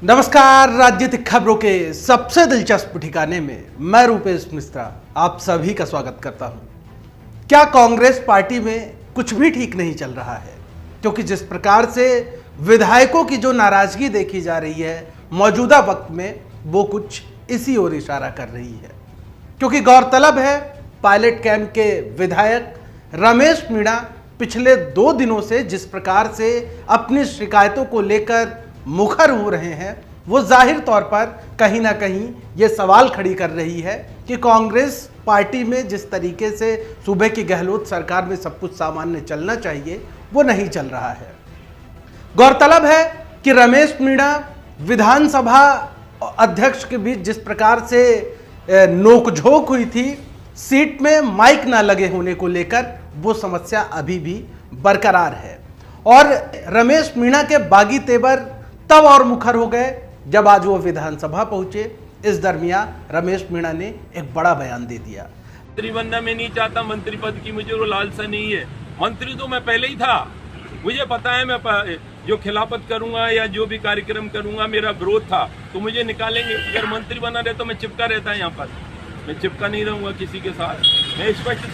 नमस्कार। राजनीतिक खबरों के सबसे दिलचस्प ठिकाने में मैं रूपेश मिश्रा आप सभी का स्वागत करता हूं। क्या कांग्रेस पार्टी में कुछ भी ठीक नहीं चल रहा है? क्योंकि जिस प्रकार से विधायकों की जो नाराजगी देखी जा रही है मौजूदा वक्त में, वो कुछ इसी ओर इशारा कर रही है। क्योंकि गौरतलब है, पायलट कैंप के विधायक रमेश मीणा पिछले 2 दिनों से जिस प्रकार से अपनी शिकायतों को लेकर मुखर हो रहे हैं, वो जाहिर तौर पर कहीं ना कहीं ये सवाल खड़ी कर रही है कि कांग्रेस पार्टी में जिस तरीके से सूबे की गहलोत सरकार में सब कुछ सामान्य चलना चाहिए वो नहीं चल रहा है। गौरतलब है कि रमेश मीणा विधानसभा अध्यक्ष के बीच जिस प्रकार से नोकझोंक हुई थी, सीट में माइक ना लगे होने को लेकर, वो समस्या अभी भी बरकरार है। और रमेश मीणा के बागी तेवर तब और मुखर हो गए जब आज वो विधानसभा पहुंचे। इस दरमियान रमेश मीणा ने एक बड़ा बयान दे दिया। मंत्री बनना मैं नहीं चाहता, मंत्री पद की मुझे वो लालसा नहीं है। मंत्री तो मैं पहले ही था, मुझे पता है मैं जो खिलाफत करूंगा या जो भी कार्यक्रम करूंगा मेरा विरोध था, तो मुझे निकालेंगे। अगर मंत्री बना रहे तो मैं चिपका रहता है यहाँ पर, मैं चिपका नहीं रहूंगा किसी के साथ। मैं स्पष्ट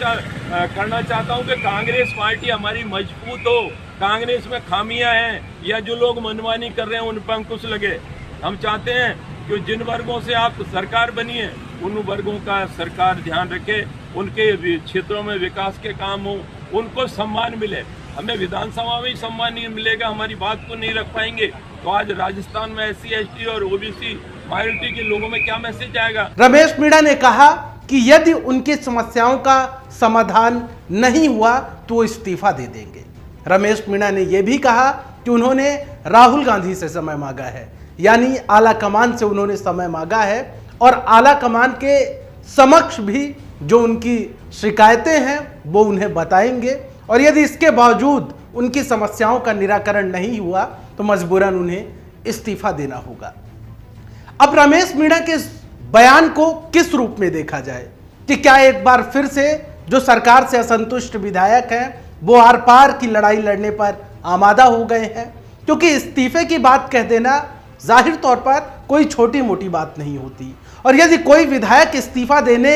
करना चाहता हूँ कि कांग्रेस पार्टी हमारी मजबूत हो। कांग्रेस में खामियां हैं या जो लोग मनमानी कर रहे हैं उन पर अंकुश लगे। हम चाहते हैं कि जिन वर्गों से आप सरकार बनी है उन वर्गों का सरकार ध्यान रखे, उनके क्षेत्रों में विकास के काम हो, उनको सम्मान मिले। हमें विधानसभा में ही सम्मान नहीं मिलेगा, हमारी बात को नहीं रख पाएंगे, तो आज राजस्थान में SC ST और OBC माइनॉरिटी के लोगों में क्या मैसेज आएगा? रमेश मीणा ने कहा कि यदि उनकी समस्याओं का समाधान नहीं हुआ तो वो इस्तीफा दे देंगे। रमेश मीणा ने यह भी कहा कि उन्होंने राहुल गांधी से समय मांगा है, यानी आला कमान से उन्होंने समय मांगा है, और आला कमान के समक्ष भी जो उनकी शिकायतें हैं वो उन्हें बताएंगे, और यदि इसके बावजूद उनकी समस्याओं का निराकरण नहीं हुआ तो मजबूरन उन्हें इस्तीफा देना होगा। अब रमेश मीणा के बयान को किस रूप में देखा जाए कि क्या एक बार फिर से जो सरकार से असंतुष्ट विधायक हैं वो आर पार की लड़ाई लड़ने पर आमादा हो गए हैं? क्योंकि इस्तीफे की बात कह देना जाहिर तौर पर कोई छोटी मोटी बात नहीं होती, और यदि कोई विधायक इस्तीफा देने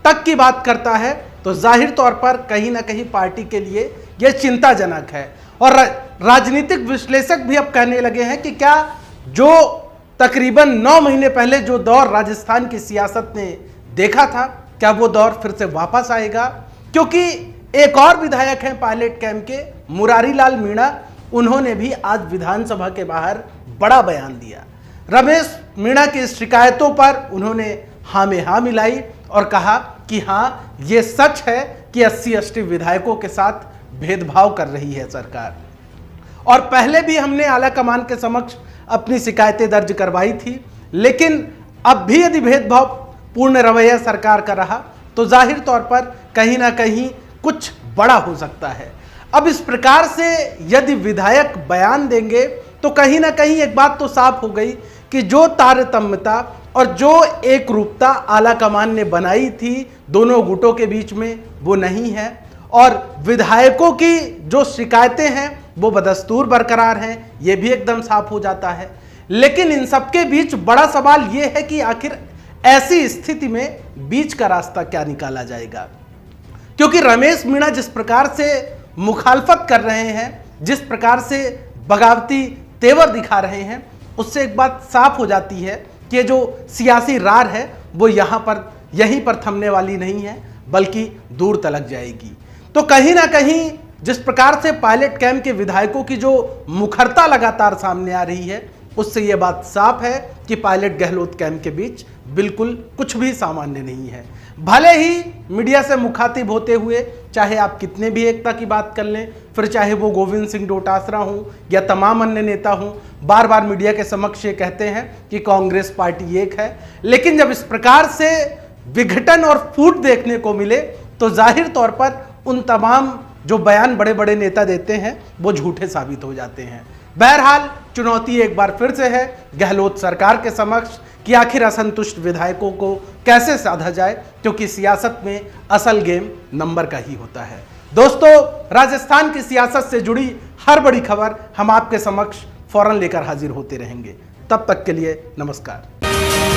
तक की बात करता है तो जाहिर तौर पर कहीं ना कहीं पार्टी के लिए यह चिंताजनक है। और राजनीतिक विश्लेषक भी अब कहने लगे हैं कि क्या जो तकरीबन 9 महीने पहले जो दौर राजस्थान की सियासत ने देखा था, क्या वो दौर फिर से वापस आएगा? क्योंकि एक और विधायक हैं पायलट कैंप के, मुरारी लाल मीणा, उन्होंने भी आज विधानसभा के बाहर बड़ा बयान दिया। रमेश मीणा की शिकायतों पर उन्होंने हाँ में हाँ मिलाई और कहा कि हाँ, ये सच है कि SC ST विधायकों के साथ भेदभाव कर रही है सरकार, और पहले भी हमने आला कमान के समक्ष अपनी शिकायतें दर्ज करवाई थी, लेकिन अब भी यदि भेदभाव पूर्ण रवैया सरकार का रहा तो जाहिर तौर पर कहीं ना कहीं कुछ बड़ा हो सकता है। अब इस प्रकार से यदि विधायक बयान देंगे तो कहीं ना कहीं एक बात तो साफ हो गई कि जो तारतम्यता और जो एक रूपता आला कमान ने बनाई थी दोनों गुटों के बीच में, वो नहीं है, और विधायकों की जो शिकायतें हैं वो बदस्तूर बरकरार हैं, ये भी एकदम साफ हो जाता है। लेकिन इन सबके बीच बड़ा सवाल ये है कि आखिर ऐसी स्थिति में बीच का रास्ता क्या निकाला जाएगा? क्योंकि रमेश मीणा जिस प्रकार से मुखालफत कर रहे हैं, जिस प्रकार से बगावती तेवर दिखा रहे हैं, उससे एक बात साफ हो जाती है कि जो सियासी रार है वो यहीं पर थमने वाली नहीं है, बल्कि दूर तलक जाएगी। तो कहीं ना कहीं जिस प्रकार से पायलट कैंप के विधायकों की जो मुखरता लगातार सामने आ रही है, उससे ये बात साफ है कि पायलट गहलोत कैंप के बीच बिल्कुल कुछ भी सामान्य नहीं है। भले ही मीडिया से मुखातिब होते हुए चाहे आप कितने भी एकता की बात कर लें, फिर चाहे वो गोविंद सिंह डोटासरा हों या तमाम अन्य नेता हों, बार बार मीडिया के समक्ष ये कहते हैं कि कांग्रेस पार्टी एक है, लेकिन जब इस प्रकार से विघटन और फूट देखने को मिले तो जाहिर तौर पर उन तमाम जो बयान बड़े बड़े नेता देते हैं वो झूठे साबित हो जाते हैं। बहरहाल चुनौती एक बार फिर से है गहलोत सरकार के समक्ष कि आखिर असंतुष्ट विधायकों को कैसे साधा जाए, क्योंकि सियासत में असल गेम नंबर का ही होता है। दोस्तों, राजस्थान की सियासत से जुड़ी हर बड़ी खबर हम आपके समक्ष फौरन लेकर हाजिर होते रहेंगे। तब तक के लिए नमस्कार।